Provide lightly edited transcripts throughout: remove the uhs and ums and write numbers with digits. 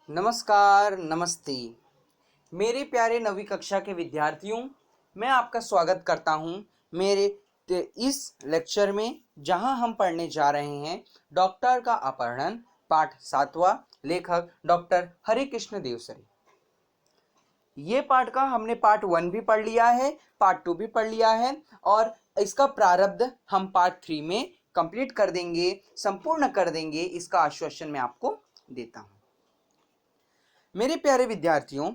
नमस्कार, नमस्ते। मेरे प्यारे नवी कक्षा के विद्यार्थियों, मैं आपका स्वागत करता हूं मेरे इस लेक्चर में, जहां हम पढ़ने जा रहे हैं डॉक्टर का अपहरण, पाठ 7वां, लेखक डॉक्टर हरे कृष्ण देवसरे। ये पाठ का हमने पार्ट 1 भी पढ़ लिया है, पार्ट 2 भी पढ़ लिया है और इसका प्रारब्ध हम पार्ट 3 में कंप्लीट कर देंगे, संपूर्ण कर देंगे। इसका आश्वासन मैं आपको देता हूं। मेरे प्यारे विद्यार्थियों,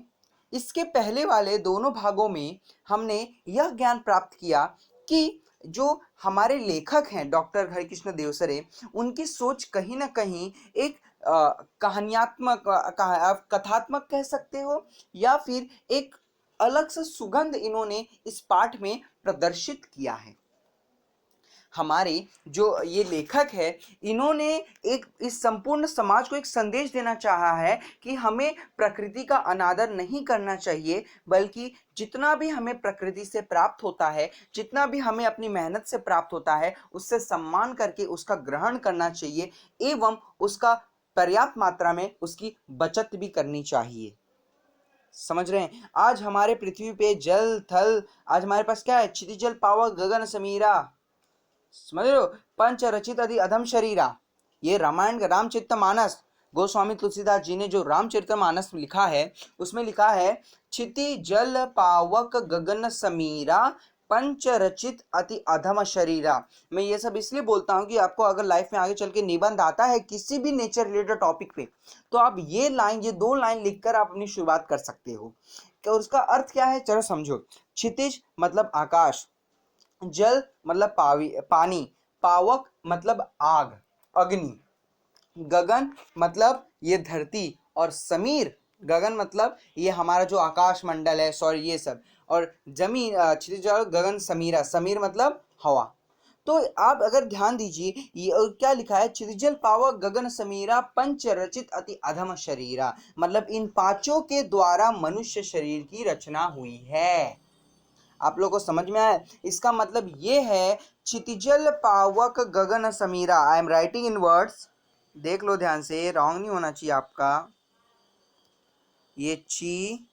इसके पहले वाले दोनों भागों में हमने यह ज्ञान प्राप्त किया कि जो हमारे लेखक हैं डॉक्टर हरिकृष्ण देवसरे, उनकी सोच कहीं ना कहीं एक कहानियात्मक, कथात्मक कह सकते हो, या फिर एक अलग सा सुगंध इन्होंने इस पाठ में प्रदर्शित किया है। हमारे जो ये लेखक है, इन्होंने एक इस संपूर्ण समाज को एक संदेश देना चाहा है कि हमें प्रकृति का अनादर नहीं करना चाहिए, बल्कि जितना भी हमें प्रकृति से प्राप्त होता है, जितना भी हमें अपनी मेहनत से प्राप्त होता है, उससे सम्मान करके उसका ग्रहण करना चाहिए एवं उसका पर्याप्त मात्रा में उसकी बचत भी करनी चाहिए। समझ रहे हैं? आज हमारे पृथ्वी पे जल थल, आज हमारे पास क्या है? क्षितिज जल पावक गगन समीरा, समझ रहे हो? पंच रचित अधि अधम शरीरा। ये रामायण का रामचरितमानस, गोस्वामी तुलसीदास जी ने जो रामचरितमानस लिखा है, उसमें लिखा है क्षिति जल पावक गगन समीरा, पंच रचित अति अधम शरीरा। मैं ये सब इसलिए बोलता हूँ कि आपको अगर लाइफ में आगे चल के निबंध आता है किसी भी नेचर रिलेटेड टॉपिक पे, तो आप ये दो लाइन लिखकर आप अपनी शुरुआत कर सकते हो। और उसका अर्थ क्या है, चलो समझो। क्षितिज मतलब आकाश, जल मतलब पानी, पावक मतलब आग, अग्नि, गगन मतलब ये धरती, और समीर, गगन मतलब ये हमारा जो आकाश मंडल है, सॉरी ये सब, और जमीन क्षितिज गगन समीरा, समीर मतलब हवा। तो आप अगर ध्यान दीजिए, ये क्या लिखा है? क्षितिजल पावक गगन समीरा पंच रचित अति अधम शरीरा, मतलब इन पांचों के द्वारा मनुष्य शरीर की रचना हुई है। आप लोगों को समझ में आया? इसका मतलब ये है क्षितिजल पावक गगन समीरा। I am writing in words, देख लो ध्यान से, रॉन्ग नहीं होना चाहिए आपका। ये क्षिति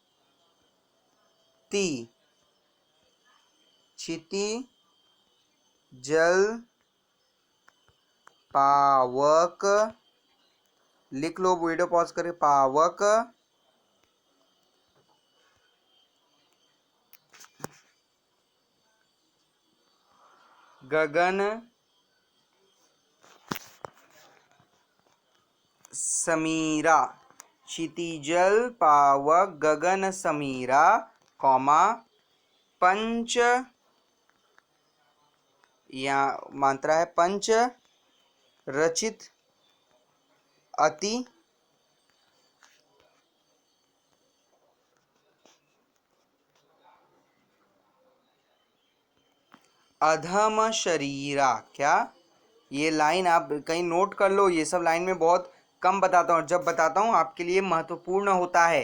जल पावक, लिख लो, वीडियो पॉज करके, पावक गगन समीरा, क्षितिजल पावक गगन समीरा, कॉमा पंच, या मात्रा है पंच रचित अति अधम शरीरा। क्या ये लाइन आप कहीं नोट कर लो, ये सब लाइन में बहुत कम बताता हूँ, जब बताता हूँ आपके लिए महत्वपूर्ण होता है।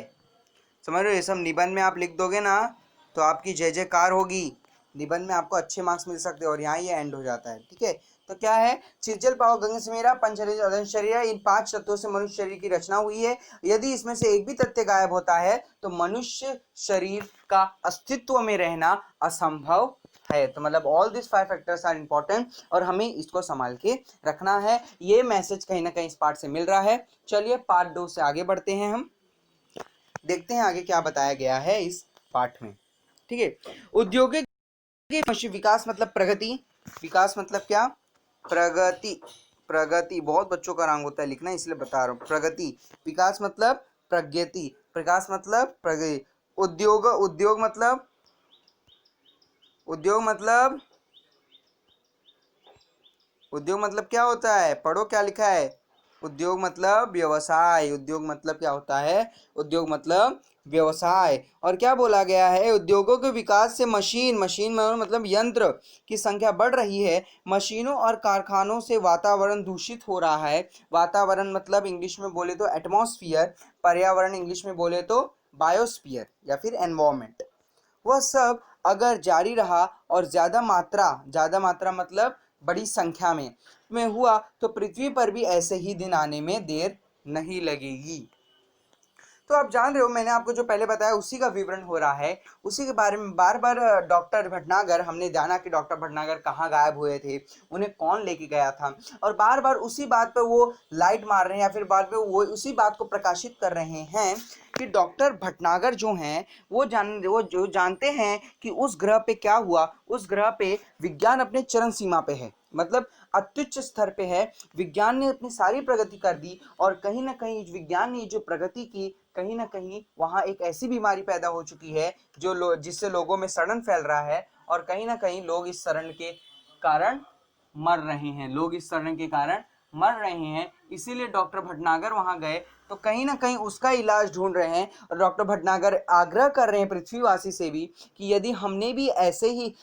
समझ रहे हो? ये सब निबंध में आप लिख दोगे ना तो आपकी जय जयकार होगी, निबंध में आपको अच्छे मार्क्स मिल सकते हैं, और यहाँ ये एंड हो जाता है। ठीक है, तो क्या है? क्षितिजल पावक गगन समीरा पंच रचित अधम शरीरा, इन 5 तत्वों से मनुष्य शरीर की रचना हुई है। यदि इसमें से एक भी तथ्य गायब होता है तो मनुष्य शरीर का अस्तित्व में रहना असंभव है। तो मतलब all this 5 factors are important, और हमें इसको संभाल के रखना है। ये मैसेज कहीं ना कहीं इस पार्ट से मिल रहा है। चलिए पार्ट 2 से आगे बढ़ते हैं, हम देखते हैं आगे क्या बताया गया है इस पाठ में। ठीक है, औद्योगिक विकास मतलब प्रगति। विकास मतलब क्या? प्रगति। प्रगति बहुत बच्चों का रंग होता है लिखना, इसलिए बता रहा हूँ। प्रगति, विकास मतलब प्रगति, प्रकाश मतलब प्रगति। उद्योग, उद्योग मतलब, उद्योग मतलब, उद्योग मतलब क्या होता है? पढ़ो क्या लिखा है। उद्योग मतलब व्यवसाय। उद्योग मतलब क्या होता है? उद्योग मतलब व्यवसाय। और क्या बोला गया है? उद्योगों के विकास से मशीन, मशीन मतलब यंत्र की संख्या बढ़ रही है। मशीनों और कारखानों से वातावरण दूषित हो रहा है। वातावरण मतलब इंग्लिश में बोले तो एटमॉस्फियर, पर्यावरण इंग्लिश में बोले तो बायोस्फीयर या फिर एनवायरमेंट। वह सब अगर जारी रहा और ज़्यादा मात्रा मतलब बड़ी संख्या में हुआ, तो पृथ्वी पर भी ऐसे ही दिन आने में देर नहीं लगेगी। तो आप जान रहे हो, मैंने आपको जो पहले बताया उसी का विवरण हो रहा है। उसी के बारे में बार बार डॉक्टर भटनागर, हमने जाना कि डॉक्टर भटनागर कहाँ गायब हुए थे, उन्हें कौन लेके गया था, और बार बार उसी बात पर वो लाइट मार रहे हैं या फिर बार बार वो उसी बात को प्रकाशित कर रहे हैं कि डॉक्टर भटनागर जो हैं वो जो जानते हैं कि उस ग्रह पे क्या हुआ। उस ग्रह पे विज्ञान अपने चरम सीमा पे है, मतलब अत्युच्च स्तर पे है। विज्ञान ने अपनी सारी प्रगति कर दी और कहीं ना कहीं विज्ञान ने जो प्रगति की, कहीं ना कहीं वहाँ एक ऐसी बीमारी पैदा हो चुकी है जिससे लोगों में सड़न फैल रहा है, और कहीं ना कहीं लोग इस सड़न के कारण मर रहे हैं, लोग इस सड़न के कारण मर रहे हैं। इसीलिए डॉक्टर भटनागर वहां गए तो कहीं ना कहीं उसका इलाज ढूंढ रहे हैं। और डॉक्टर भटनागर आग्रह कर रहे हैं पृथ्वीवासी से भी कि यदि हमने भी ऐसे ही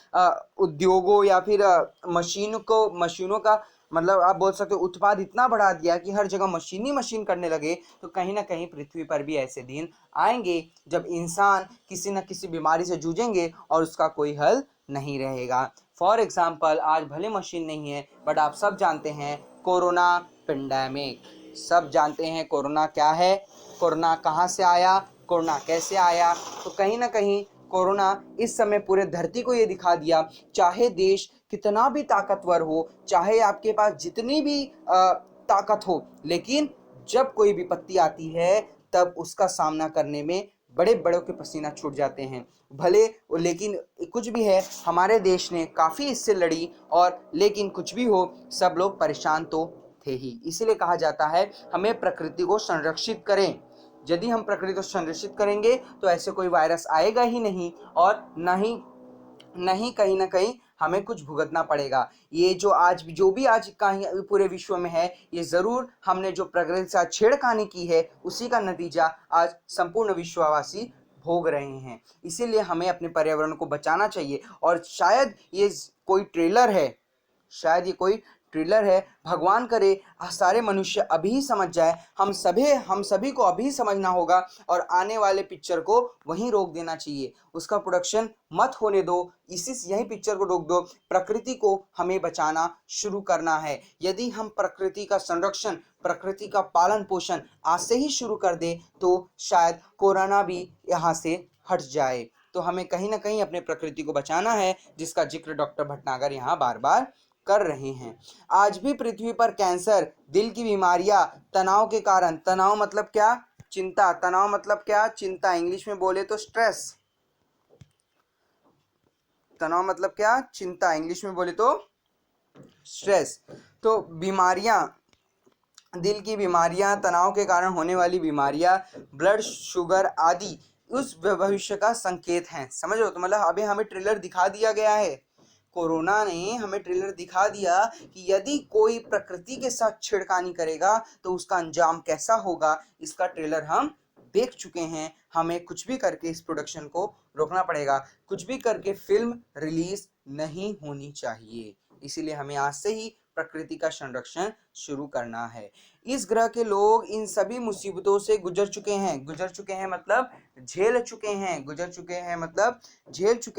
उद्योगों या फिर मशीनों का, मतलब आप बोल सकते हो उत्पाद इतना बढ़ा दिया कि हर जगह मशीन करने लगे, तो कहीं ना कहीं पृथ्वी पर भी ऐसे दिन आएंगे जब इंसान किसी न किसी बीमारी से जूझेंगे और उसका कोई हल नहीं रहेगा। फॉर एग्जाम्पल, आज भले मशीन नहीं है बट आप सब जानते हैं कोरोना पेंडेमिक। सब जानते हैं कोरोना क्या है, कोरोना कहाँ से आया, कोरोना कैसे आया। तो कहीं ना कहीं कोरोना इस समय पूरे धरती को ये दिखा दिया, चाहे देश कितना भी ताकतवर हो, चाहे आपके पास जितनी भी ताकत हो, लेकिन जब कोई विपत्ति आती है तब उसका सामना करने में बड़े बड़ों के पसीना छूट जाते हैं। भले लेकिन कुछ भी है, हमारे देश ने काफ़ी इससे लड़ी, और लेकिन कुछ भी हो सब लोग परेशान तो थे ही। इसीलिए कहा जाता है हमें प्रकृति को संरक्षित करें। यदि हम प्रकृति को संरक्षित करेंगे तो ऐसे कोई वायरस आएगा ही नहीं, और नहीं कहीं ना कहीं हमें कुछ भुगतना पड़ेगा। ये जो भी आज कहीं पूरे विश्व में है, ये ज़रूर हमने जो प्रकृति के साथ छेड़खानी की है उसी का नतीजा आज संपूर्ण विश्ववासी भोग रहे हैं। इसीलिए हमें अपने पर्यावरण को बचाना चाहिए। और शायद ये कोई ट्रेलर है, भगवान करे सारे मनुष्य अभी ही समझ जाए, हम सभी को अभी समझना होगा और आने वाले पिक्चर को वहीं रोक देना चाहिए, उसका प्रोडक्शन मत होने दो, यही पिक्चर को रोक दो। प्रकृति को हमें बचाना शुरू करना है। यदि हम प्रकृति का संरक्षण, प्रकृति का पालन पोषण आज से ही शुरू कर दे तो शायद कोरोना भी यहाँ से हट जाए। तो हमें कहीं ना कहीं अपने प्रकृति को बचाना है, जिसका जिक्र डॉक्टर भटनागर यहाँ बार बार कर रहे हैं। आज भी पृथ्वी पर कैंसर, दिल की बीमारियां, तनाव के कारण, तनाव मतलब क्या, चिंता, तनाव मतलब क्या, चिंता, इंग्लिश में बोले तो स्ट्रेस। तनाव मतलब क्या, चिंता, इंग्लिश में बोले तो स्ट्रेस। तो बीमारियां, दिल की बीमारियां, तनाव के कारण होने वाली बीमारियां, ब्लड शुगर आदि उस भविष्य का संकेत हैं। समझ लो, तो मतलब अभी हमें ट्रेलर दिखा दिया गया है, कोरोना ने हमें ट्रेलर दिखा दिया कि यदि कोई प्रकृति के साथ छेड़खानी करेगा तो उसका अंजाम कैसा होगा। इसका ट्रेलर हम देख चुके हैं। हमें कुछ भी करके इस प्रोडक्शन को रोकना पड़ेगा, कुछ भी करके फिल्म रिलीज नहीं होनी चाहिए। इसीलिए हमें आज से ही प्रकृति का संरक्षण शुरू करना है। इस ग्रह के लोग इन सभी मुसीबतों से गुजर चुके हैं मतलब झेल चुके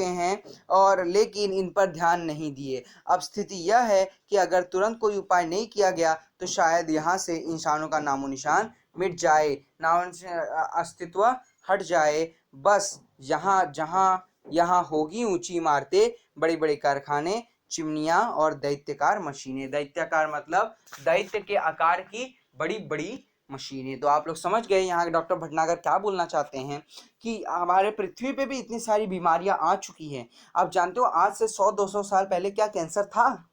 हैं, और लेकिन इन पर ध्यान नहीं दिए। अब स्थिति यह है कि अगर तुरंत कोई उपाय नहीं किया गया तो शायद यहाँ से इंसानों का नामो निशान मिट जाए, अस्तित्व हट जाए। बस यहाँ होगी ऊंची इमारतें, बड़े बड़े कारखाने, चिमनियां और दैत्याकार मशीनें। दैत्याकार मतलब दैत्य के आकार की बड़ी बड़ी मशीनें। तो आप लोग समझ गए यहाँ डॉक्टर भटनागर क्या बोलना चाहते हैं कि हमारे पृथ्वी पे भी इतनी सारी बीमारियां आ चुकी हैं। आप जानते हो आज से 100-200 साल पहले क्या कैंसर था?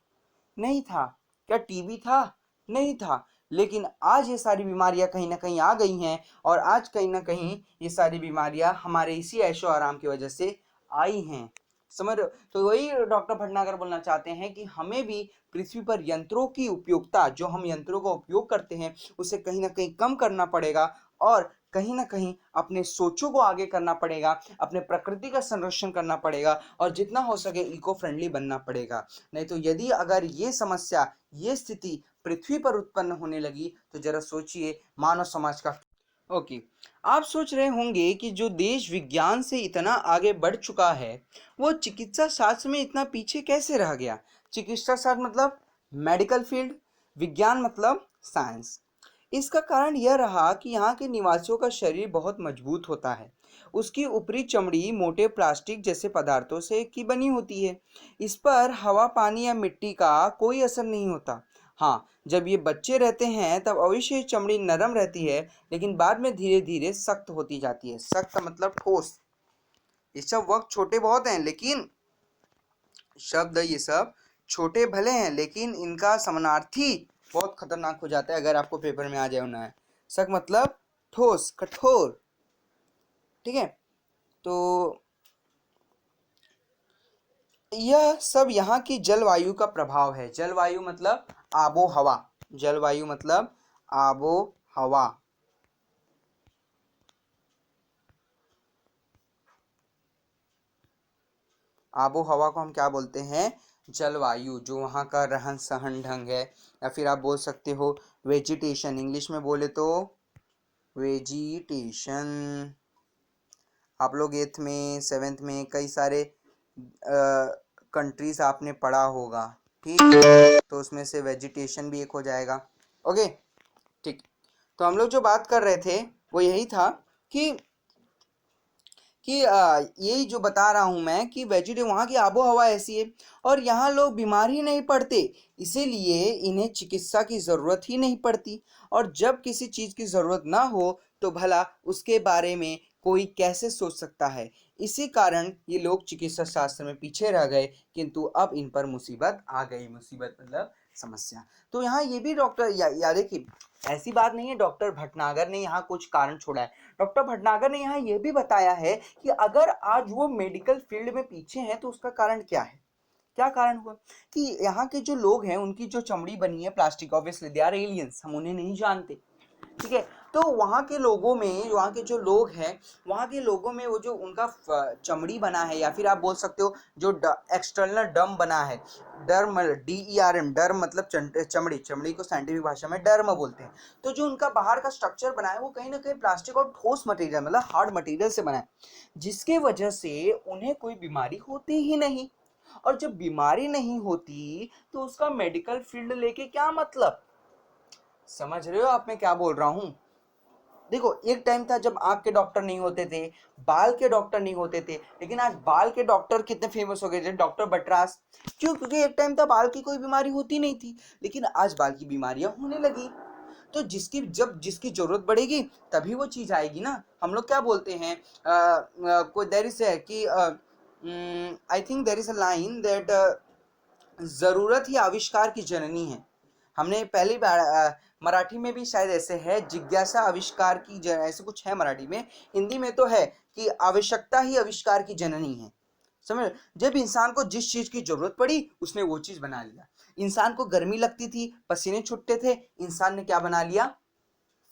नहीं था। क्या टीबी था? नहीं था। लेकिन आज ये सारी बीमारियां कहीं ना कहीं आ गई हैं, और आज कहीं ना कहीं ये सारी बीमारियां हमारे इसी ऐशो आराम की वजह से आई हैं। समझ रहे हो? तो वही डॉक्टर भटनागर बोलना चाहते हैं कि हमें भी पृथ्वी पर यंत्रों की उपयोगिता, जो हम यंत्रों का उपयोग करते हैं उसे कहीं ना कहीं कम करना पड़ेगा, और कहीं ना कहीं अपने सोचों को आगे करना पड़ेगा, अपने प्रकृति का संरक्षण करना पड़ेगा, और जितना हो सके इको फ्रेंडली बनना पड़ेगा। नहीं तो यदि अगर ये समस्या, ये स्थिति पृथ्वी पर उत्पन्न होने लगी तो जरा सोचिए मानव समाज का। ओके, आप सोच रहे होंगे कि जो देश विज्ञान से इतना आगे बढ़ चुका है वो चिकित्सा शास्त्र में इतना पीछे कैसे रह गया। चिकित्सा शास्त्र मतलब मेडिकल फील्ड, विज्ञान मतलब साइंस। इसका कारण यह रहा कि यहाँ के निवासियों का शरीर बहुत मजबूत होता है। उसकी ऊपरी चमड़ी मोटे प्लास्टिक जैसे पदार्थों से की बनी होती है। इस पर हवा, पानी या मिट्टी का कोई असर नहीं होता। हाँ, जब ये बच्चे रहते हैं तब अवश्य ये चमड़ी नरम रहती है, लेकिन बाद में धीरे धीरे सख्त होती जाती है। सख्त मतलब ठोस। ये सब वक्त छोटे बहुत हैं, लेकिन शब्द ये सब छोटे भले हैं, लेकिन इनका समानार्थी बहुत खतरनाक हो जाता है अगर आपको पेपर में आ जाए होना है। सख्त मतलब ठोस, कठोर। ठीक है, तो यह सब यहाँ की जलवायु का प्रभाव है। जलवायु मतलब आबो हवा। जलवायु मतलब आबो हवा। आबो हवा को हम क्या बोलते हैं? जलवायु। जो वहाँ का रहन सहन ढंग है, या फिर आप बोल सकते हो वेजिटेशन। इंग्लिश में बोले तो वेजिटेशन। आप लोग 8th में 7th में कई सारे कंट्रीज आपने पढ़ा होगा, ठीक? तो उसमें से वेजिटेशन भी एक हो जाएगा। ओके, ठीक। तो हम लोग जो बात कर रहे थे वो यही था कि यही जो बता रहा हूँ मैं कि वेजिटेरियन वहाँ की आबो हवा ऐसी है और यहाँ लोग बीमार ही नहीं पड़ते, इसीलिए इन्हें चिकित्सा की ज़रूरत ही नहीं पड़ती। और जब किसी चीज़ की ज़रूरत ना हो तो भला उसके बारे में कोई कैसे सोच सकता है। इसी कारण ये लोग चिकित्सा शास्त्र में पीछे रह गए, किंतु अब इन पर मुसीबत आ गई। मुसीबत मतलब समस्या। तो यहाँ ये भी डॉक्टर याद है कि ऐसी बात नहीं है डॉक्टर भटनागर ने यहाँ कुछ कारण छोड़ा है। डॉक्टर भटनागर ने यहाँ यह भी बताया है कि अगर आज वो मेडिकल फील्ड में पीछे हैं तो उसका कारण क्या है। क्या कारण हुआ कि यहाँ के जो लोग हैं उनकी जो चमड़ी बनी है plastic, obviously they are aliens, हम उन्हें नहीं जानते। ठीक है, तो वहाँ के लोगों में, वहाँ के जो लोग हैं, वहाँ के लोगों में वो जो उनका चमड़ी बना है, या फिर आप बोल सकते हो जो एक्सटर्नल डर्म बना है। डर्म, DERM, डर्म मतलब चमड़ी। चमड़ी को साइंटिफिक भाषा में डर्म बोलते हैं। तो जो उनका बाहर का स्ट्रक्चर बना है वो कहीं ना कहीं प्लास्टिक और ठोस मटेरियल मतलब हार्ड मटेरियल से बना है, जिसके वजह से उन्हें कोई बीमारी होती ही नहीं। और जब बीमारी नहीं होती तो उसका मेडिकल फील्ड लेके क्या मतलब। समझ रहे हो आप मैं क्या बोल रहा हूं? देखो, एक टाइम था जब आंख के डॉक्टर नहीं होते थे, बाल के डॉक्टर नहीं होते थे, लेकिन आज बाल के डॉक्टर कितने फेमस हो गए थे, डॉक्टर बटरास। क्यों? क्योंकि एक टाइम था बाल की कोई बीमारी होती नहीं थी, लेकिन आज बाल की बीमारियां होने लगी। तो जिसकी जरूरत बढ़ेगी तभी वो चीज आएगी ना। हम लोग क्या बोलते हैं, कोई देयर इज है कि I think there is a line that जरूरत ही आविष्कार की जननी है। हमने पहली बार मराठी में भी शायद ऐसे है, जिज्ञासा आविष्कार की ऐसे कुछ है मराठी में। हिंदी में तो है कि आवश्यकता ही आविष्कार की जननी है। समझ? जब इंसान को जिस चीज की जरूरत पड़ी उसने वो चीज बना लिया। इंसान को गर्मी लगती थी, पसीने छूटते थे, इंसान ने क्या बना लिया?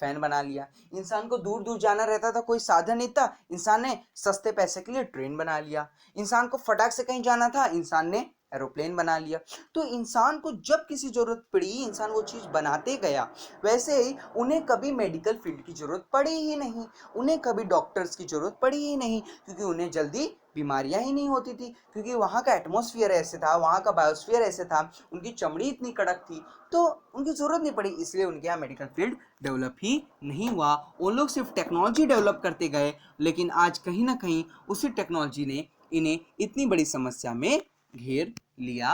फैन बना लिया। इंसान को दूर दूर जाना रहता था, कोई साधन नहीं था, इंसान ने सस्ते पैसे के लिए ट्रेन बना लिया। इंसान को फटाक से कहीं जाना था, इंसान ने एरोप्लेन बना लिया। तो इंसान को जब किसी जरूरत पड़ी इंसान वो चीज बनाते गया। वैसे ही उन्हें कभी मेडिकल फील्ड की जरूरत पड़ी ही नहीं, उन्हें कभी डॉक्टर्स की जरूरत पड़ी ही नहीं, क्योंकि उन्हें जल्दी बीमारियां ही नहीं होती थी, क्योंकि वहाँ का एटमॉस्फेयर ऐसे था, वहाँ का बायोस्फीयर ऐसे था, उनकी चमड़ी इतनी कड़क थी, तो उनकी जरूरत नहीं पड़ी। इसलिए उनके यहाँ मेडिकल फील्ड डेवलप ही नहीं हुआ। उन लोग सिर्फ टेक्नोलॉजी डेवलप करते गए, लेकिन आज कहीं ना कहीं उसी टेक्नोलॉजी ने इन्हें इतनी बड़ी समस्या में घेर लिया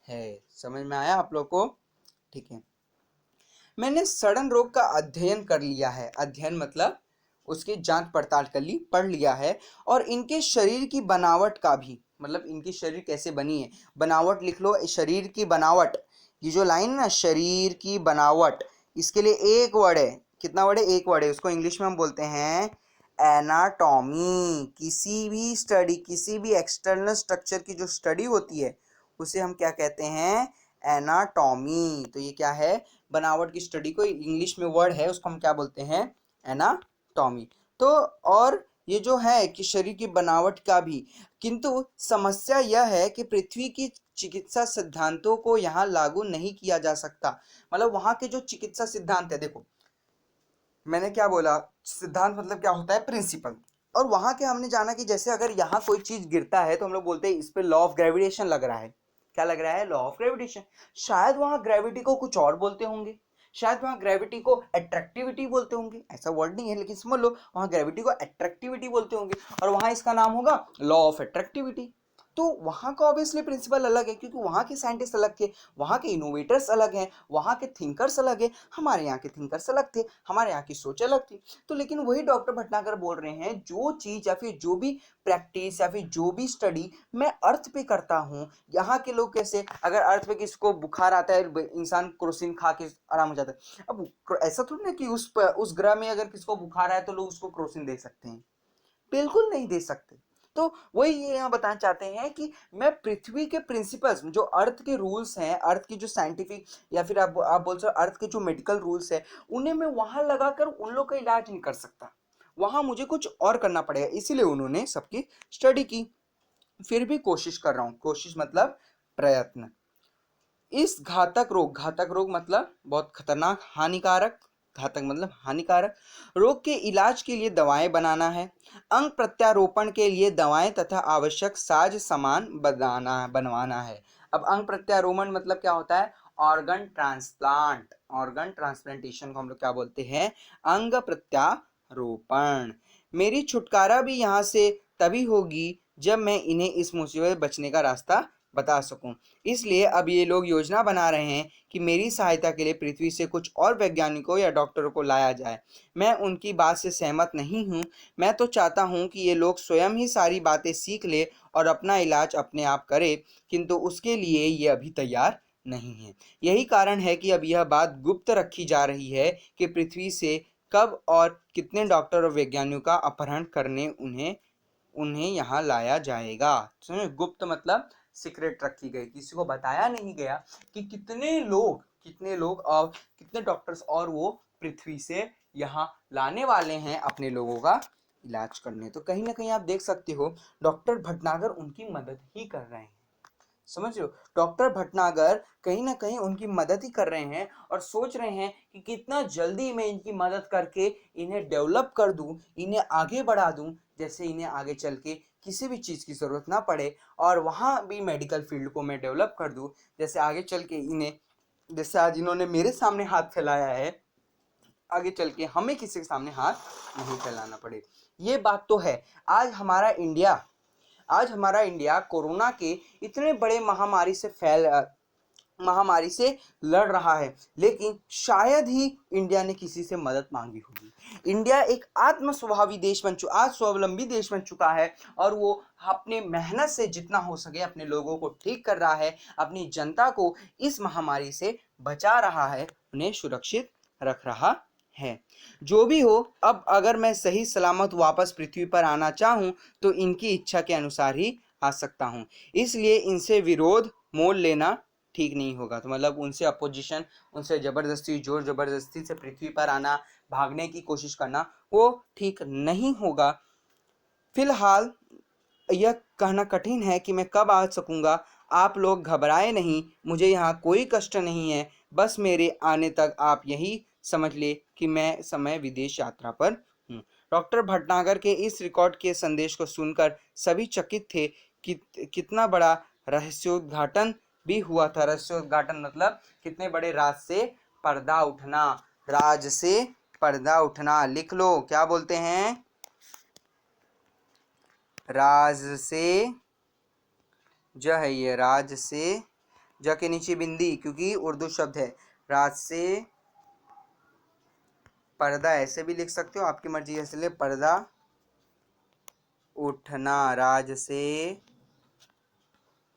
है। समझ में आया आप लोग को? ठीक है, मैंने सड़न रोग का अध्ययन कर लिया है। अध्ययन मतलब उसकी जांच पड़ताल कर ली, पढ़ लिया है। और इनके शरीर की बनावट का भी, मतलब इनकी शरीर कैसे बनी है, बनावट लिख लो, शरीर की बनावट। ये जो लाइन है ना, शरीर की बनावट, इसके लिए एक वर्ड है। कितना वर्ड है? एक वर्ड है। उसको इंग्लिश में हम बोलते हैं एनाटॉमी। किसी भी स्टडी, किसी भी एक्सटर्नल स्ट्रक्चर की जो स्टडी होती है उसे हम क्या कहते हैं? एनाटॉमी। तो ये क्या है? बनावट की स्टडी को इंग्लिश में वर्ड है, उसको हम क्या बोलते हैं? एनाटॉमी। तो और ये जो है कि शरीर की बनावट का भी, किंतु समस्या यह है कि पृथ्वी की चिकित्सा सिद्धांतों को यहाँ लागू नहीं किया जा सकता। मतलब वहाँ के जो चिकित्सा सिद्धांत है, देखो मैंने क्या बोला, सिद्धांत मतलब क्या होता है? प्रिंसिपल। और वहाँ के हमने जाना कि जैसे अगर यहाँ कोई चीज गिरता है तो हम लोग बोलते हैं इस पे लॉ ऑफ ग्रेविटेशन लग रहा है। क्या लग रहा है? Law of gravitation. शायद वहाँ ग्रेविटी को कुछ और बोलते होंगे, शायद वहाँ ग्रेविटी को अट्रैक्टिविटी बोलते होंगे, ऐसा वर्ड नहीं है लेकिन समझ लो वहाँ ग्रेविटी को अट्रैक्टिविटी बोलते होंगे और वहाँ इसका नाम होगा लॉ ऑफ अट्रैक्टिविटी। तो वहाँ का ऑब्वियसली प्रिंसिपल अलग है क्योंकि वहाँ के साइंटिस्ट अलग थे, वहाँ के इनोवेटर्स अलग हैं, वहाँ के थिंकर्स अलग हैं, हमारे यहाँ के थिंकर्स अलग थे, हमारे यहाँ की सोच अलग थी। तो लेकिन वही डॉक्टर भटनागर बोल रहे हैं जो चीज़ या फिर जो भी प्रैक्टिस या फिर जो भी स्टडी मैं अर्थ पे करता हूँ, यहाँ के लोग कैसे, अगर अर्थ पे किसको बुखार आता है इंसान क्रोसिन खा के आराम हो जाता है। अब ऐसा थोड़ी ना कि उस ग्रह में अगर किसको बुखार आए तो लोग उसको क्रोसिन दे सकते हैं, बिल्कुल नहीं दे सकते। तो वही ये यहाँ बताना चाहते हैं कि मैं पृथ्वी के प्रिंसिपल्स जो अर्थ के रूल्स हैं, अर्थ की जो साइंटिफिक या फिर आप बोल सकते अर्थ के जो मेडिकल रूल्स है उन्हें मैं वहां लगाकर उन लोग का इलाज नहीं कर सकता, वहां मुझे कुछ और करना पड़ेगा। इसीलिए उन्होंने सबकी स्टडी की। फिर भी कोशिश कर रहा हूँ, कोशिश मतलब प्रयत्न। इस घातक रोग मतलब बहुत खतरनाक, हानिकारक, घातक मतलब हानिकारक रोग के इलाज के लिए दवाएं बनाना है, अंग प्रत्यारोपण के लिए दवाएं तथा आवश्यक साज सामान बनवाना है। अब अंग प्रत्यारोपण मतलब क्या होता है? ऑर्गन ट्रांसप्लांट, ऑर्गन ट्रांसप्लांटेशन को हम लोग क्या बोलते हैं? अंग प्रत्यारोपण। मेरी छुटकारा भी यहाँ से तभी होगी जब मैं इन्हें इस मुसीबत से बचने का रास्ता बता सकूं। इसलिए अब ये लोग योजना बना रहे हैं कि मेरी सहायता के लिए पृथ्वी से कुछ और वैज्ञानिकों या डॉक्टरों को लाया जाए। मैं उनकी बात से सहमत नहीं हूँ। मैं तो चाहता हूँ कि ये लोग स्वयं ही सारी बातें सीख ले और अपना इलाज अपने आप करे, किंतु उसके लिए ये अभी तैयार नहीं है। यही कारण है कि अब यह बात गुप्त रखी जा रही है कि पृथ्वी से कब और कितने डॉक्टर और वैज्ञानिकों का अपहरण करने उन्हें यहाँ लाया जाएगा। समझे? गुप्त मतलब सीक्रेट रखी गई, किसी को बताया नहीं गया कि कितने लोग और कितने डॉक्टर्स और वो पृथ्वी से यहाँ लाने वाले हैं अपने लोगों का इलाज करने। तो कहीं ना कहीं आप देख सकते हो डॉक्टर भटनागर उनकी मदद ही कर रहे हैं। समझ रहे हो? डॉक्टर भटनागर कहीं ना कहीं उनकी मदद ही कर रहे हैं और सोच रहे हैं कि कितना जल्दी मैं इनकी मदद करके इन्हें डेवलप कर दूं, इन्हें आगे बढ़ा दूं, जैसे इन्हें आगे चल के किसी भी चीज़ की ज़रूरत ना पड़े और वहाँ भी मेडिकल फील्ड को मैं डेवलप कर दूं, जैसे आगे चल के इन्हें, जैसे आज इन्होंने मेरे सामने हाथ फैलाया है, आगे चल के हमें किसी के सामने हाथ नहीं फैलाना पड़े। ये बात तो है। आज हमारा इंडिया कोरोना के इतने बड़े महामारी से लड़ रहा है, लेकिन शायद ही इंडिया ने किसी से मदद मांगी होगी। इंडिया एक आज स्वावलंबी देश बन चुका है और वो अपने मेहनत से जितना हो सके अपने लोगों को ठीक कर रहा है, अपनी जनता को इस महामारी से बचा रहा है, उन्हें सुरक्षित रख रहा है। जो भी हो, अब अगर मैं सही सलामत वापस पृथ्वी पर आना चाहूँ तो इनकी इच्छा के अनुसार ही आ सकता हूँ, इसलिए इनसे विरोध मोल लेना ठीक नहीं होगा। तो मतलब उनसे अपोजिशन, उनसे ज़बरदस्ती, जोर ज़बरदस्ती से पृथ्वी पर आना, भागने की कोशिश करना, वो ठीक नहीं होगा। फिलहाल यह कहना कठिन है कि मैं कब आ सकूंगा। आप लोग घबराए नहीं, मुझे यहाँ कोई कष्ट नहीं है। बस मेरे आने तक आप यही समझ ले कि मैं समय विदेश यात्रा पर हूँ। डॉक्टर भटनागर के इस रिकॉर्ड के संदेश को सुनकर सभी चकित थे कि कितना बड़ा रहस्योद्घाटन भी हुआ था। रहस्योद्घाटन मतलब कितने बड़े राज से पर्दा उठना, राज से पर्दा उठना। लिख लो, क्या बोलते हैं? राज से, ज है ये, राज से, ज के नीचे बिंदी क्योंकि उर्दू शब्द है। राज से पर्दा ऐसे भी लिख सकते हो, आपकी मर्जी, ऐसे ले, पर्दा उठना, राज से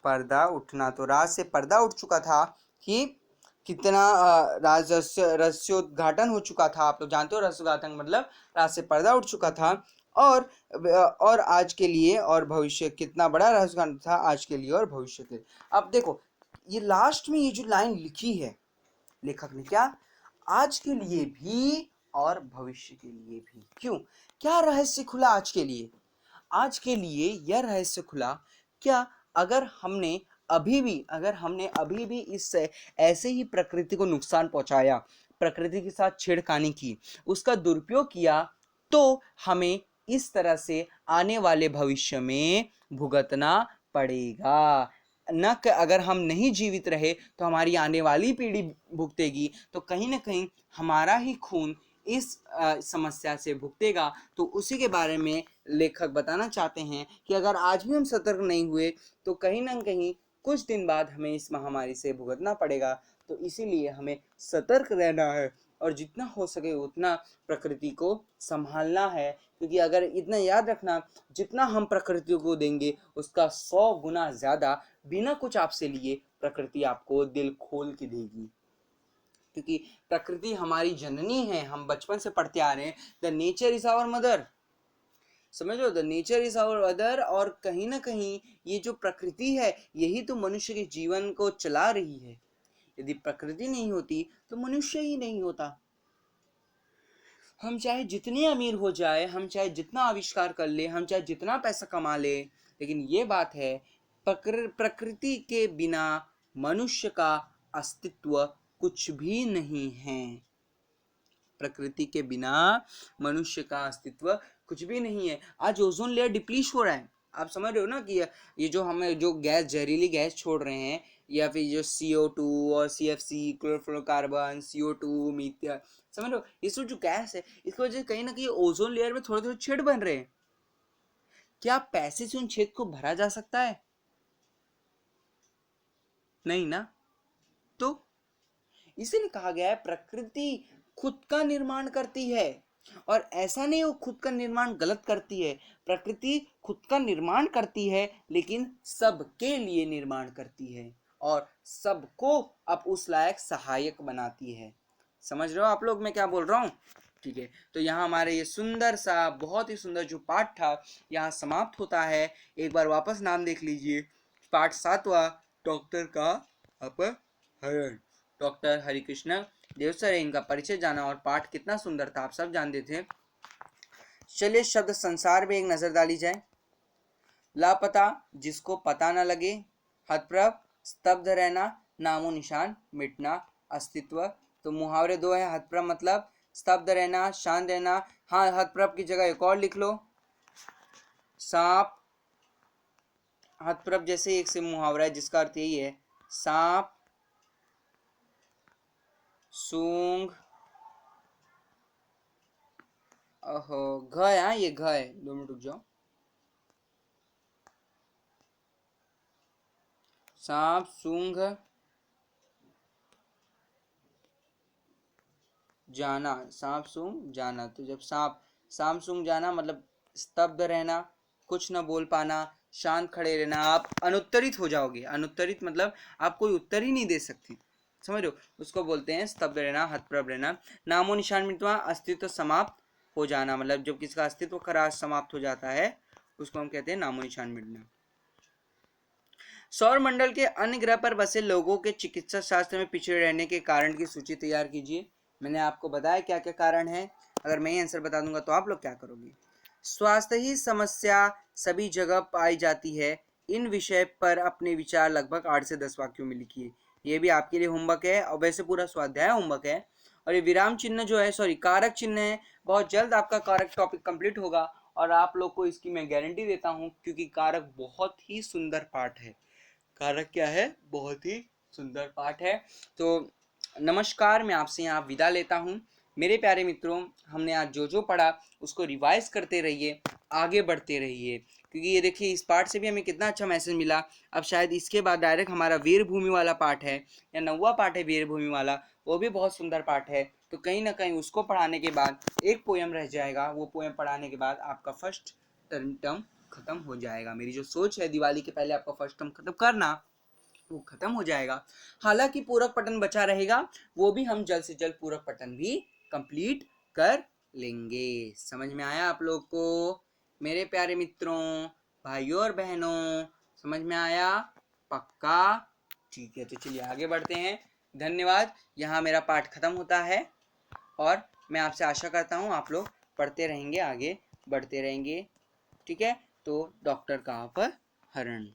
पर्दा उठना। तो राज से पर्दा उठ चुका था कि कितना रहस्योद्घाटन हो चुका था। आप लोग जानते हो रहस्योद्घाटन मतलब राज से पर्दा उठ चुका था और आज के लिए और भविष्य, कितना बड़ा रहस्योद्घाटन था आज के लिए और भविष्य के लिए। अब देखो ये लास्ट में ये जो लाइन लिखी है लेखक ने, क्या? आज के लिए भी और भविष्य के लिए भी। क्यों? क्या रहस्य खुला आज के लिए? आज के लिए यह रहस्य खुला, क्या अगर हमने अभी भी इससे ऐसे ही प्रकृति को नुकसान पहुंचाया, प्रकृति के साथ छेड़खानी की, उसका दुरुपयोग किया, तो हमें इस तरह से आने वाले भविष्य में भुगतना पड़ेगा। अगर हम नहीं जीवित रहे तो हमारी आने वाली पीढ़ी भुगतेगी, तो कहीं ना कहीं हमारा ही खून इस समस्या से भुगतेगा। तो उसी के बारे में लेखक बताना चाहते हैं कि अगर आज भी हम सतर्क नहीं हुए तो कहीं ना कहीं कुछ दिन बाद हमें इस महामारी से भुगतना पड़ेगा। तो इसीलिए हमें सतर्क रहना है और जितना हो सके उतना प्रकृति को संभालना है, क्योंकि अगर इतना याद रखना, जितना हम प्रकृति को देंगे उसका 100 गुना ज्यादा बिना कुछ आपसे लिए प्रकृति आपको दिल खोल के देगी। क्योंकि प्रकृति हमारी जननी है, हम बचपन से पढ़ते आ रहे हैं, the nature is our mother. समझ लो, the nature is our mother. और कहीं ना कहीं ये जो प्रकृति है यही तो मनुष्य के जीवन को चला रही है। यदि प्रकृति नहीं होती तो मनुष्य ही नहीं होता। हम चाहे जितने अमीर हो जाए, हम चाहे जितना आविष्कार कर ले, हम चाहे जितना पैसा कमा ले, लेकिन ये बात है प्रकृति के बिना मनुष्य का अस्तित्व कुछ भी नहीं है। प्रकृति के बिना मनुष्य का अस्तित्व कुछ भी नहीं है। आज ओजोन लेयर डिप्लीट हो रहा है, आप समझ रहे हो ना कि ये जो हमें जो गैस, जहरीली गैस छोड़ रहे हैं, या फिर जो CO2 और CFC, क्लोरोफ्लोरोकार्बन, CO2, मीथेन, समझ लो ये सब जो गैस है इसकी वजह से कहीं ना कहीं ओजोन लेयर में थोड़े थोड़े छेद बन रहे हैं। क्या पैसे से उन छेद को भरा जा सकता है? नहीं ना। तो इसीलिए कहा गया है प्रकृति खुद का निर्माण करती है। और ऐसा नहीं वो खुद का निर्माण गलत करती है, प्रकृति खुद का निर्माण करती है लेकिन सबके लिए निर्माण करती है और सबको अब उस लायक सहायक बनाती है। समझ रहे हो आप लोग मैं क्या बोल रहा हूँ? ठीक है, तो यहाँ हमारे ये सुंदर सा, बहुत ही सुंदर जो पाठ था यहाँ समाप्त होता है। एक बार वापस नाम देख लीजिए, पाठ 7वां, डॉक्टर का अपहरण। डॉक्टर हरिकृष्ण देवसर है, इनका परिचय जाना और पाठ कितना सुंदर था आप सब जानते थे। चलिए शब्द संसार में एक नजर डाली जाए। लापता, जिसको पता न लगे, हतप्रभ, स्तब्ध रहना, नामो निशान मिटना, अस्तित्व। तो मुहावरे दो है, हतप्रभ मतलब स्तब्ध रहना, शांत रहना। हाँ, हतप्रभ की जगह एक और लिख लो, सांप। हतप्रभ जैसे एक से मुहावरा है जिसका अर्थ यही है, सांप, सूंघ, ओहो घ है, हाँ ये घ है, 2 मिनट रुक जाओ। सांप, सूंघ, जाना, सांप सूंघ जाना। तो जब सांप सूंघ जाना मतलब स्तब्ध रहना, कुछ न बोल पाना, शांत खड़े रहना, आप अनुत्तरित हो जाओगे। अनुत्तरित मतलब आप कोई उत्तर ही नहीं दे सकती, समझ रहे हो, उसको बोलते हैं स्तब्ध रहना, हतप्रभ रहना। नामो निशान मिटना, अस्तित्व समाप्त हो जाना, मतलब जब किसका अस्तित्व खराब समाप्त हो जाता है उसको हम कहते हैं नामो निशान मिटना। सौर मंडल के अन्य ग्रह पर बसे लोगों के चिकित्सा शास्त्र में पिछड़े रहने के कारण की सूची तैयार कीजिए। मैंने आपको बताया क्या क्या कारण है, अगर मैं ही आंसर बता दूंगा तो आप लोग क्या करोगे? स्वास्थ्य ही समस्या सभी जगह पाई जाती है, इन विषय पर अपने विचार लगभग 8 से 10 वाक्यों में लिखिए। ये भी आपके लिए होमवर्क है और वैसे पूरा स्वाध्याय होमवर्क है। और ये विराम चिन्ह जो है, सॉरी कारक चिन्ह है, बहुत जल्द आपका कारक टॉपिक कंप्लीट होगा और आप लोग को इसकी मैं गारंटी देता हूँ, क्योंकि कारक बहुत ही सुंदर पाठ है। कारक क्या है? बहुत ही सुंदर पाठ है। तो नमस्कार, मैं आपसे यहाँ विदा लेता हूँ। मेरे प्यारे मित्रों, हमने आज जो जो पढ़ा उसको रिवाइज करते रहिए, आगे बढ़ते रहिए, क्योंकि ये देखिए इस पाठ से भी हमें कितना अच्छा मैसेज मिला। अब शायद इसके बाद डायरेक्ट हमारा वीर भूमि वाला पाठ है, या 9वां पाठ है वीर भूमि वाला, वो भी बहुत सुंदर पाठ है। तो कहीं ना कहीं उसको पढ़ाने के बाद एक पोएम रह जाएगा, वो पोएम पढ़ाने के बाद आपका फर्स्ट टर्म खत्म हो जाएगा। मेरी जो सोच है दिवाली के पहले आपका फर्स्ट टर्म खत्म करना, वो खत्म हो जाएगा। हालांकि पूरक पठन बचा रहेगा, वो भी हम जल्द से जल्द पूरक पठन भी कंप्लीट कर लेंगे। समझ में आया आप लोग को मेरे प्यारे मित्रों, भाइयों और बहनों? समझ में आया? पक्का? ठीक है, तो चलिए आगे बढ़ते हैं। धन्यवाद। यहाँ मेरा पाठ खत्म होता है और मैं आपसे आशा करता हूँ आप लोग पढ़ते रहेंगे, आगे बढ़ते रहेंगे। ठीक है, तो डॉक्टर का अपहरण।